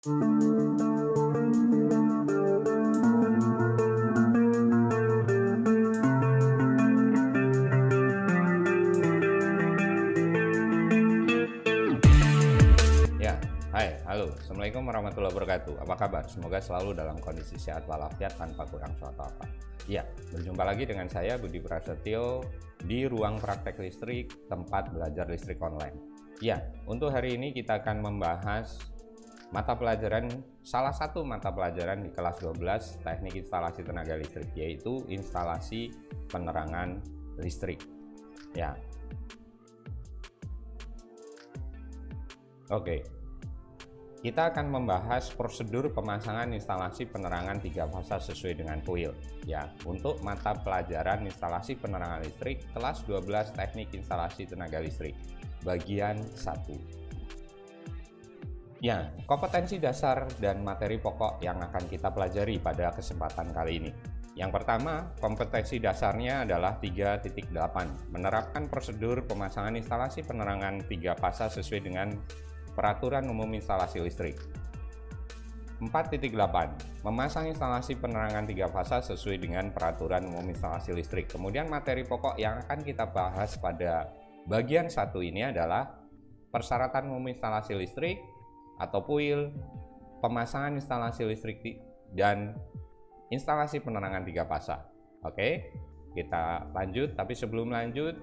Ya, hai, halo, Assalamualaikum warahmatullahi wabarakatuh. Apa kabar? Semoga selalu dalam kondisi sehat walafiat tanpa kurang suatu apa. Ya, berjumpa lagi dengan saya Budi Prasetyo di ruang praktek listrik, tempat belajar listrik online. Ya, untuk hari ini kita akan membahas mata pelajaran, salah satu mata pelajaran di kelas 12 Teknik Instalasi Tenaga Listrik, yaitu instalasi penerangan listrik. Ya, oke. Kita akan membahas prosedur pemasangan instalasi penerangan 3 fasa sesuai dengan kuil. Ya, untuk mata pelajaran instalasi penerangan listrik kelas 12 Teknik Instalasi Tenaga Listrik, bagian 1. Ya, kompetensi dasar dan materi pokok yang akan kita pelajari pada kesempatan kali ini. Yang pertama, kompetensi dasarnya adalah 3.8, menerapkan prosedur pemasangan instalasi penerangan 3 fasa sesuai dengan Peraturan Umum Instalasi Listrik. 4.8, memasang instalasi penerangan 3 fasa sesuai dengan Peraturan Umum Instalasi Listrik. Kemudian materi pokok yang akan kita bahas pada bagian 1 ini adalah persyaratan umum instalasi listrik atau PUIL, pemasangan instalasi listrik dan instalasi penerangan 3 fasa. Oke, kita lanjut, tapi sebelum lanjut,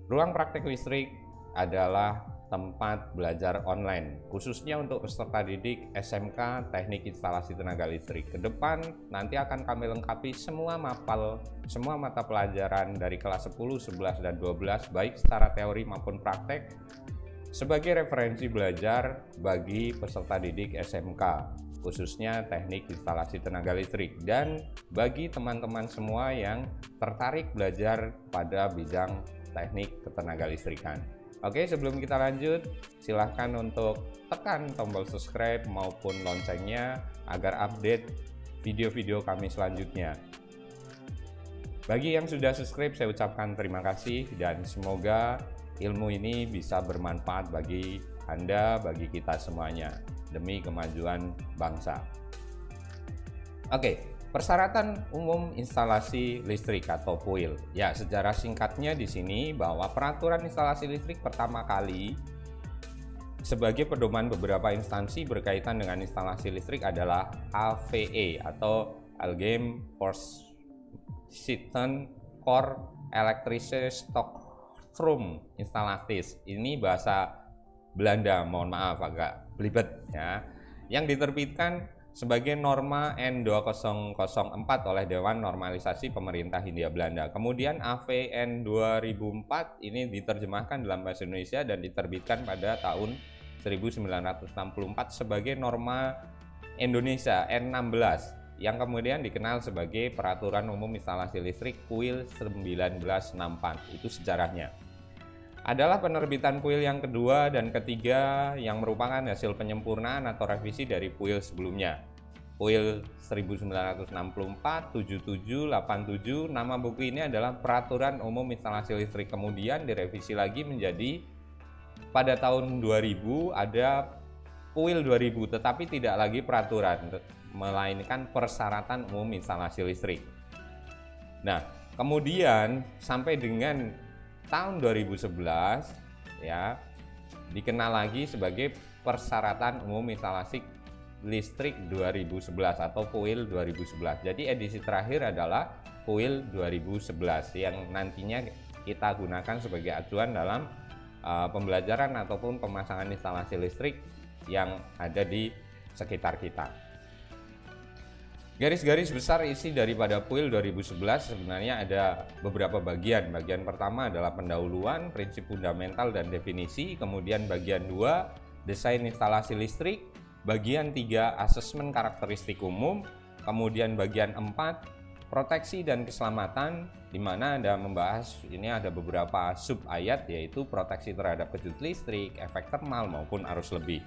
ruang praktek listrik adalah tempat belajar online, khususnya untuk peserta didik SMK Teknik Instalasi Tenaga Listrik. Ke depan nanti akan kami lengkapi semua mata pelajaran dari kelas 10, 11, dan 12, baik secara teori maupun praktek, sebagai referensi belajar bagi peserta didik SMK, khususnya Teknik Instalasi Tenaga Listrik, dan bagi teman-teman semua yang tertarik belajar pada bidang teknik ketenaga listrikan. Oke, sebelum kita lanjut, silahkan untuk tekan tombol subscribe maupun loncengnya agar update video-video kami selanjutnya. Bagi yang sudah subscribe, saya ucapkan terima kasih dan semoga ilmu ini bisa bermanfaat bagi Anda, bagi kita semuanya, demi kemajuan bangsa. Oke. Persyaratan umum instalasi listrik atau PUIL. Ya, sejarah singkatnya di sini bahwa peraturan instalasi listrik pertama kali sebagai pedoman beberapa instansi berkaitan dengan instalasi listrik adalah AVE atau Algemeen Voorschriften voor Elektrische Stookstroom Installaties. Ini bahasa Belanda, mohon maaf agak belibet ya. Yang diterbitkan sebagai norma N2004 oleh Dewan Normalisasi Pemerintah Hindia Belanda. Kemudian AVN 2004 ini diterjemahkan dalam bahasa Indonesia dan diterbitkan pada tahun 1964 sebagai norma Indonesia N16 yang kemudian dikenal sebagai Peraturan Umum Instalasi Listrik PUIL 1964. Itu sejarahnya. Adalah penerbitan PUIL yang kedua dan ketiga yang merupakan hasil penyempurnaan atau revisi dari PUIL sebelumnya. PUIL 1964, 77, 87, nama buku ini adalah Peraturan Umum Instalasi Listrik. Kemudian direvisi lagi menjadi pada tahun 2000 ada PUIL 2000, tetapi tidak lagi peraturan, melainkan persyaratan umum instalasi listrik. Nah, kemudian sampai dengan tahun 2011 ya dikenal lagi sebagai Persyaratan Umum Instalasi Listrik 2011 atau PUIL 2011. Jadi edisi terakhir adalah PUIL 2011 yang nantinya kita gunakan sebagai acuan dalam pembelajaran ataupun pemasangan instalasi listrik yang ada di sekitar kita. Garis-garis besar isi daripada PUIL 2011 sebenarnya ada beberapa bagian. Bagian pertama adalah pendahuluan, prinsip fundamental dan definisi. Kemudian bagian 2, desain instalasi listrik. Bagian 3, asesmen karakteristik umum. Kemudian bagian 4, proteksi dan keselamatan, di mana Anda membahas ini ada beberapa sub ayat, yaitu proteksi terhadap kejut listrik, efek thermal maupun arus lebih.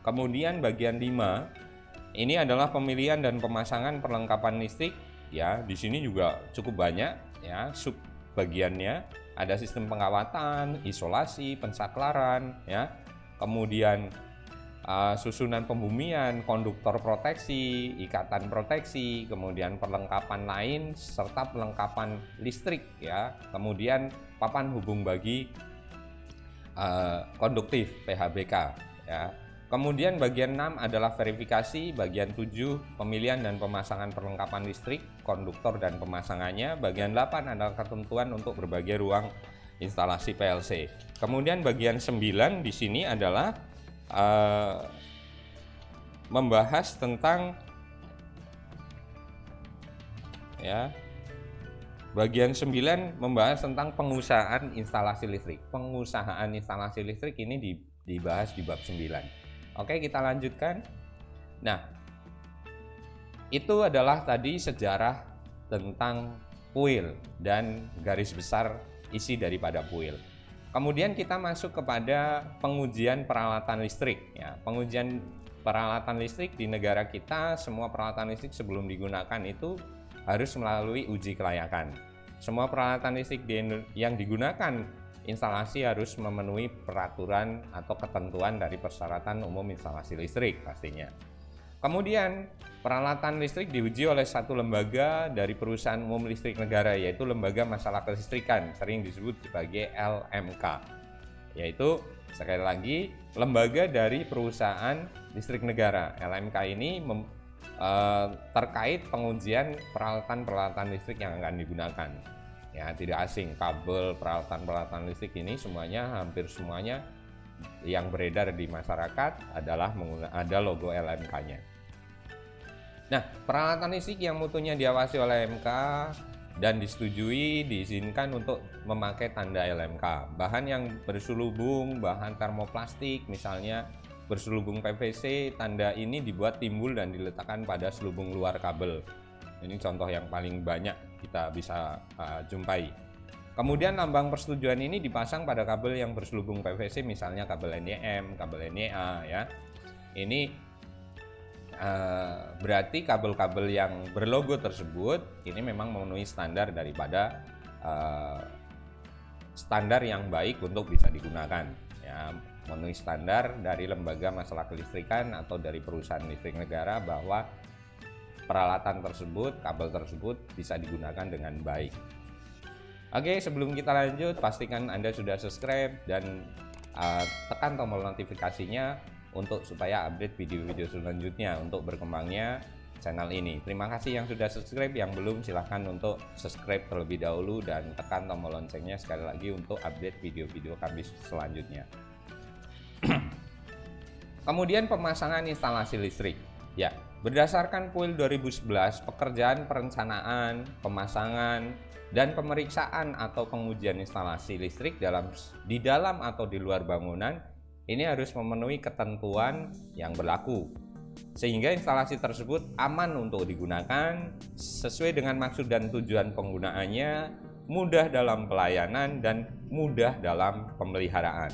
Kemudian bagian 5, ini adalah pemilihan dan pemasangan perlengkapan listrik. Ya, di sini juga cukup banyak ya sub bagiannya. Ada sistem pengawatan, isolasi, pensaklaran ya. Kemudian susunan pembumian, konduktor proteksi, ikatan proteksi, kemudian perlengkapan lain serta perlengkapan listrik ya. Kemudian papan hubung bagi konduktif PHBK ya. Kemudian bagian 6 adalah verifikasi, bagian 7 pemilihan dan pemasangan perlengkapan listrik, konduktor dan pemasangannya, bagian 8 adalah ketentuan untuk berbagai ruang instalasi PLC. Kemudian bagian 9 di sini adalah membahas tentang ya. Bagian 9 membahas tentang pengusahaan instalasi listrik. Pengusahaan instalasi listrik ini dibahas di bab 9. Oke, kita lanjutkan. Nah, itu adalah tadi sejarah tentang kuil dan garis besar isi daripada kuil. Kemudian kita masuk kepada pengujian peralatan listrik ya. Pengujian peralatan listrik di negara kita, semua peralatan listrik sebelum digunakan itu harus melalui uji kelayakan. Semua peralatan listrik yang digunakan instalasi harus memenuhi peraturan atau ketentuan dari persyaratan umum instalasi listrik pastinya. Kemudian peralatan listrik diuji oleh satu lembaga dari perusahaan umum listrik negara, yaitu Lembaga Masalah Kelistrikan, sering disebut sebagai LMK. Yaitu sekali lagi lembaga dari perusahaan listrik negara. LMK ini terkait pengujian peralatan-peralatan listrik yang akan digunakan. Ya, tidak asing, kabel, peralatan-peralatan listrik ini hampir semuanya yang beredar di masyarakat ada logo LMK-nya. Nah, peralatan listrik yang mutunya diawasi oleh LMK dan disetujui diizinkan untuk memakai tanda LMK. Bahan yang berselubung, bahan termoplastik misalnya berselubung PVC, tanda ini dibuat timbul dan diletakkan pada selubung luar kabel. Ini contoh yang paling banyak kita bisa jumpai. Kemudian lambang persetujuan ini dipasang pada kabel yang berselubung PVC, misalnya kabel NYM, kabel NYA ya. Ini berarti kabel-kabel yang berlogo tersebut ini memang memenuhi standar daripada standar yang baik untuk bisa digunakan ya. Memenuhi standar dari Lembaga Masalah Kelistrikan atau dari perusahaan listrik negara bahwa peralatan tersebut, kabel tersebut bisa digunakan dengan baik. Oke, sebelum kita lanjut, pastikan Anda sudah subscribe dan tekan tombol notifikasinya supaya update video-video selanjutnya untuk berkembangnya channel ini. Terima kasih yang sudah subscribe, yang belum silahkan untuk subscribe terlebih dahulu dan tekan tombol loncengnya sekali lagi untuk update video-video kami selanjutnya. Kemudian pemasangan instalasi listrik. Ya, berdasarkan Kuil 2011, pekerjaan perencanaan, pemasangan, dan pemeriksaan atau pengujian instalasi listrik di dalam atau di luar bangunan ini harus memenuhi ketentuan yang berlaku, sehingga instalasi tersebut aman untuk digunakan, sesuai dengan maksud dan tujuan penggunaannya, mudah dalam pelayanan, dan mudah dalam pemeliharaan.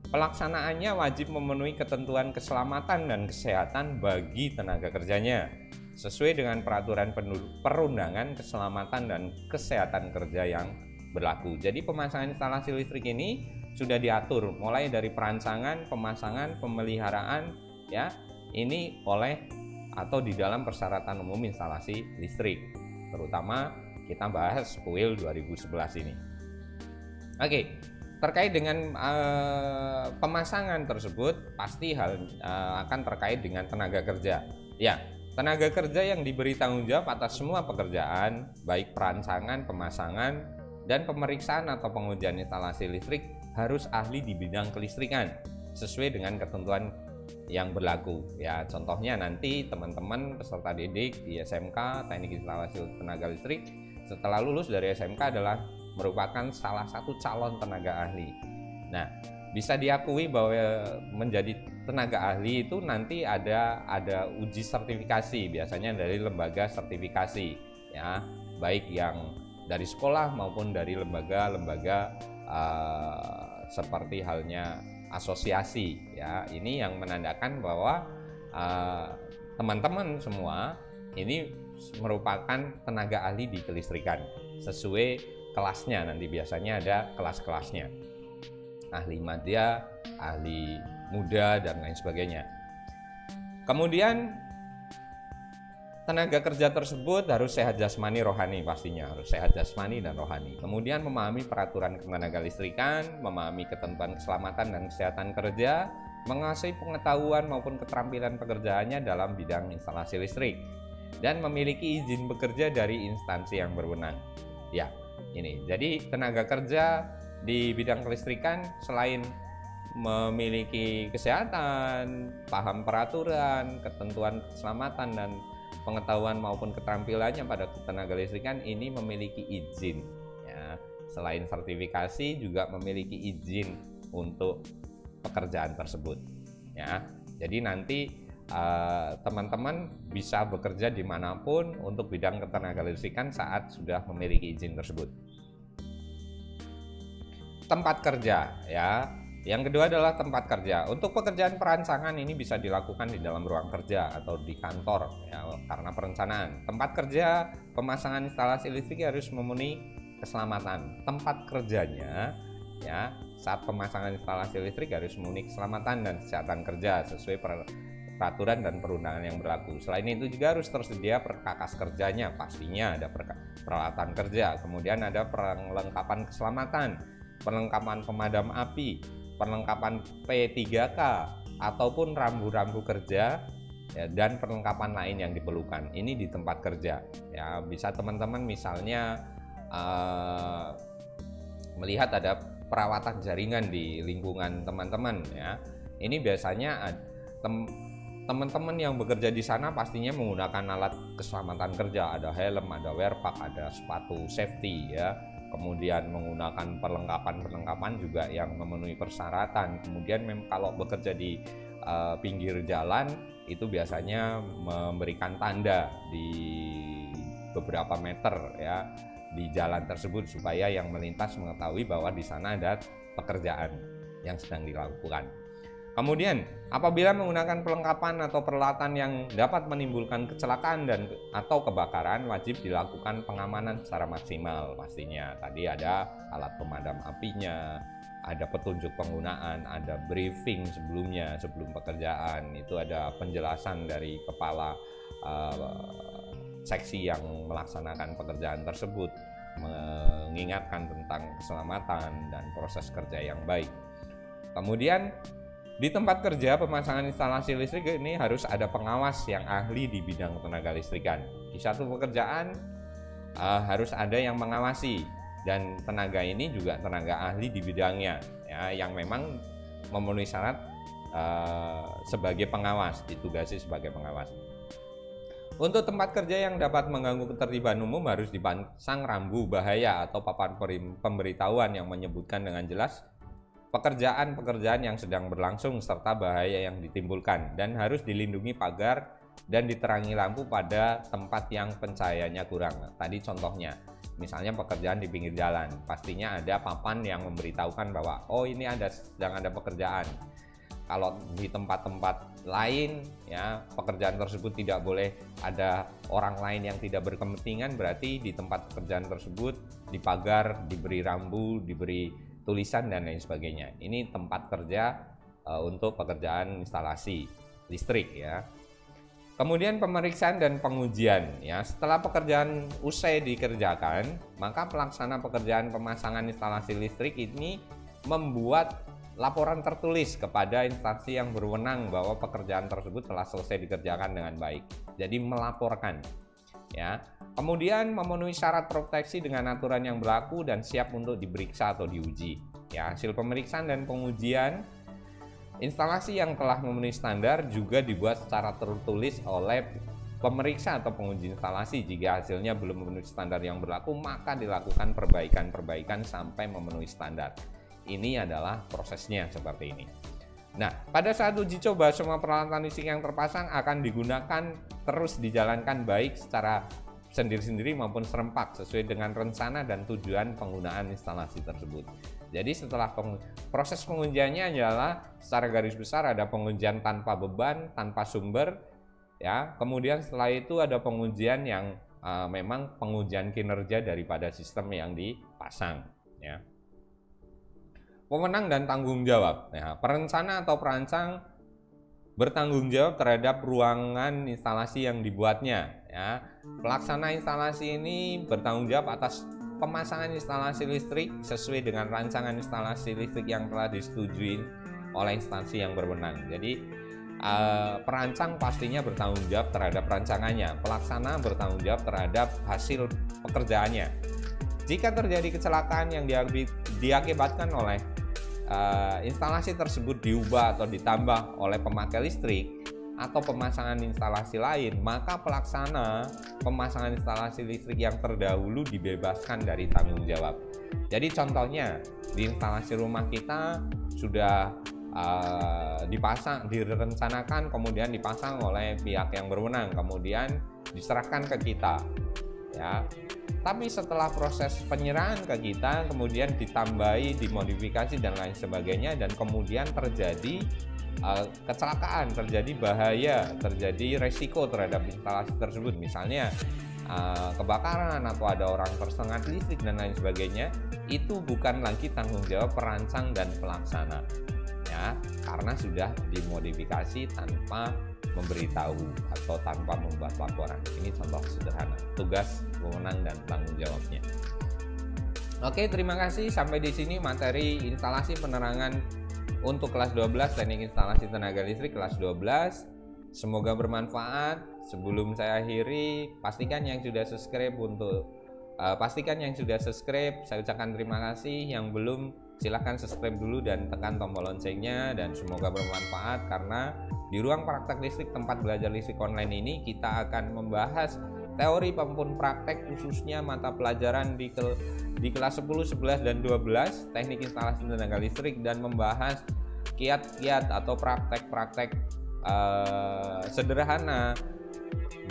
Pelaksanaannya wajib memenuhi ketentuan keselamatan dan kesehatan bagi tenaga kerjanya, sesuai dengan peraturan perundangan keselamatan dan kesehatan kerja yang berlaku. Jadi pemasangan instalasi listrik ini sudah diatur mulai dari perancangan, pemasangan, pemeliharaan ya, ini oleh atau di dalam persyaratan umum instalasi listrik. Terutama kita bahas Kuil 2011 ini. Oke. Terkait dengan pemasangan tersebut pasti akan terkait dengan tenaga kerja. Ya, tenaga kerja yang diberi tanggung jawab atas semua pekerjaan, baik perancangan, pemasangan, dan pemeriksaan atau pengujian instalasi listrik harus ahli di bidang kelistrikan sesuai dengan ketentuan yang berlaku. Ya, contohnya nanti teman-teman peserta didik di SMK Teknik Instalasi Tenaga Listrik setelah lulus dari SMK adalah merupakan salah satu calon tenaga ahli. Nah, bisa diakui bahwa menjadi tenaga ahli itu nanti ada uji sertifikasi, biasanya dari lembaga sertifikasi ya, baik yang dari sekolah maupun dari lembaga-lembaga seperti halnya asosiasi ya. Ini yang menandakan bahwa teman-teman semua ini merupakan tenaga ahli di kelistrikan sesuai kelasnya. Nanti biasanya ada kelas-kelasnya, ahli madya, ahli muda, dan lain sebagainya. Kemudian tenaga kerja tersebut harus sehat jasmani rohani, pastinya harus sehat jasmani dan rohani. Kemudian memahami peraturan ketenaga listrikan, memahami ketentuan keselamatan dan kesehatan kerja, menguasai pengetahuan maupun keterampilan pekerjaannya dalam bidang instalasi listrik, dan memiliki izin bekerja dari instansi yang berwenang. Ya, ini. Jadi tenaga kerja di bidang kelistrikan selain memiliki kesehatan, paham peraturan, ketentuan keselamatan dan pengetahuan maupun keterampilannya pada tenaga listrikan, ini memiliki izin ya. Selain sertifikasi juga memiliki izin untuk pekerjaan tersebut ya. Jadi nanti teman-teman bisa bekerja dimanapun untuk bidang ketenaga listrikan saat sudah memiliki izin tersebut. Tempat kerja ya. Yang kedua adalah tempat kerja. Untuk pekerjaan perancangan ini bisa dilakukan di dalam ruang kerja atau di kantor ya, karena perencanaan. Tempat kerja pemasangan instalasi listrik harus memenuhi keselamatan. Tempat kerjanya ya, saat pemasangan instalasi listrik harus memenuhi keselamatan dan kesehatan kerja sesuai peraturan dan perundangan yang berlaku. Selain itu juga harus tersedia perkakas kerjanya, pastinya ada peralatan kerja. Kemudian ada perlengkapan keselamatan, perlengkapan pemadam api, perlengkapan P3K ataupun rambu-rambu kerja ya, dan perlengkapan lain yang diperlukan. Ini di tempat kerja ya. Bisa teman-teman misalnya melihat ada perawatan jaringan di lingkungan teman-teman ya. Ini biasanya teman-teman yang bekerja di sana pastinya menggunakan alat keselamatan kerja, ada helm, ada wear pack, ada sepatu safety ya. Kemudian menggunakan perlengkapan juga yang memenuhi persyaratan. Kemudian kalau bekerja di pinggir jalan itu biasanya memberikan tanda di beberapa meter ya di jalan tersebut supaya yang melintas mengetahui bahwa di sana ada pekerjaan yang sedang dilakukan. Kemudian apabila menggunakan perlengkapan atau peralatan yang dapat menimbulkan kecelakaan atau kebakaran, wajib dilakukan pengamanan secara maksimal pastinya. Tadi ada alat pemadam apinya, ada petunjuk penggunaan, ada briefing sebelumnya, sebelum pekerjaan, itu ada penjelasan dari kepala seksi yang melaksanakan pekerjaan tersebut, mengingatkan tentang keselamatan dan proses kerja yang baik. Kemudian di tempat kerja pemasangan instalasi listrik ini harus ada pengawas yang ahli di bidang tenaga listrikan. Di satu pekerjaan harus ada yang mengawasi, dan tenaga ini juga tenaga ahli di bidangnya ya, yang memang memenuhi syarat sebagai pengawas, ditugasi sebagai pengawas. Untuk tempat kerja yang dapat mengganggu ketertiban umum harus dipasang rambu bahaya atau papan pemberitahuan yang menyebutkan dengan jelas pekerjaan yang sedang berlangsung serta bahaya yang ditimbulkan, dan harus dilindungi pagar dan diterangi lampu pada tempat yang pencahayaannya kurang. Tadi contohnya, misalnya pekerjaan di pinggir jalan, pastinya ada papan yang memberitahukan bahwa oh ini sedang ada pekerjaan. Kalau di tempat-tempat lain ya, pekerjaan tersebut tidak boleh ada orang lain yang tidak berkepentingan, berarti di tempat pekerjaan tersebut dipagar, diberi rambu, diberi tulisan dan lain sebagainya. Ini tempat kerja untuk pekerjaan instalasi listrik ya. Kemudian pemeriksaan dan pengujian ya. Setelah pekerjaan usai dikerjakan, maka pelaksana pekerjaan pemasangan instalasi listrik ini membuat laporan tertulis kepada instansi yang berwenang bahwa pekerjaan tersebut telah selesai dikerjakan dengan baik. Jadi melaporkan ya. Kemudian memenuhi syarat proteksi dengan aturan yang berlaku dan siap untuk diperiksa atau diuji. Ya, hasil pemeriksaan dan pengujian instalasi yang telah memenuhi standar juga dibuat secara tertulis oleh pemeriksa atau penguji instalasi. Jika hasilnya belum memenuhi standar yang berlaku, maka dilakukan perbaikan-perbaikan sampai memenuhi standar. Ini adalah prosesnya seperti ini. Nah, pada saat uji coba, semua peralatan listrik yang terpasang akan digunakan terus dijalankan baik secara sendiri-sendiri maupun serempak sesuai dengan rencana dan tujuan penggunaan instalasi tersebut. Jadi setelah proses pengujiannya adalah secara garis besar ada pengujian tanpa beban, tanpa sumber ya. Kemudian setelah itu ada pengujian yang memang pengujian kinerja daripada sistem yang dipasang ya. Pemenang dan tanggung jawab. Nah, perencana atau perancang bertanggung jawab terhadap ruangan instalasi yang dibuatnya. Ya, pelaksana instalasi ini bertanggung jawab atas pemasangan instalasi listrik sesuai dengan rancangan instalasi listrik yang telah disetujui oleh instansi yang berwenang. Jadi perancang pastinya bertanggung jawab terhadap rancangannya, pelaksana bertanggung jawab terhadap hasil pekerjaannya. Jika terjadi kecelakaan yang diakibatkan oleh instalasi tersebut diubah atau ditambah oleh pemakai listrik atau pemasangan instalasi lain, maka pelaksana pemasangan instalasi listrik yang terdahulu dibebaskan dari tanggung jawab. Jadi contohnya di instalasi rumah kita sudah direncanakan, kemudian dipasang oleh pihak yang berwenang, kemudian diserahkan ke kita, ya. Tapi setelah proses penyerahan ke kita, kemudian ditambahi, dimodifikasi dan lain sebagainya, dan kemudian terjadi kecelakaan, terjadi bahaya, terjadi resiko terhadap instalasi tersebut, misalnya kebakaran atau ada orang tersengat listrik dan lain sebagainya, itu bukan lagi tanggung jawab perancang dan pelaksana, ya, karena sudah dimodifikasi tanpa memberitahu atau tanpa membuat laporan. Ini contoh sederhana tugas, wewenang, dan tanggung jawabnya. Oke, terima kasih. Sampai di sini materi instalasi penerangan untuk kelas 12, teknik instalasi tenaga listrik kelas 12. Semoga bermanfaat. Sebelum saya akhiri, pastikan yang sudah subscribe saya ucapkan terima kasih. Yang belum, silahkan subscribe dulu dan tekan tombol loncengnya, dan semoga bermanfaat, karena di ruang praktek listrik tempat belajar listrik online ini kita akan membahas teori maupun praktek, khususnya mata pelajaran di kelas 10, 11, dan 12 teknik instalasi tenaga listrik, dan membahas kiat-kiat atau praktek-praktek sederhana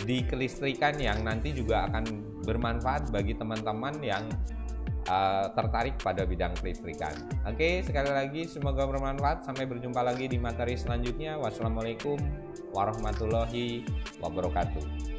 di kelistrikan yang nanti juga akan bermanfaat bagi teman-teman yang tertarik pada bidang kelistrikan. Oke, sekali lagi semoga bermanfaat. Sampai berjumpa lagi di materi selanjutnya. Wassalamualaikum warahmatullahi wabarakatuh.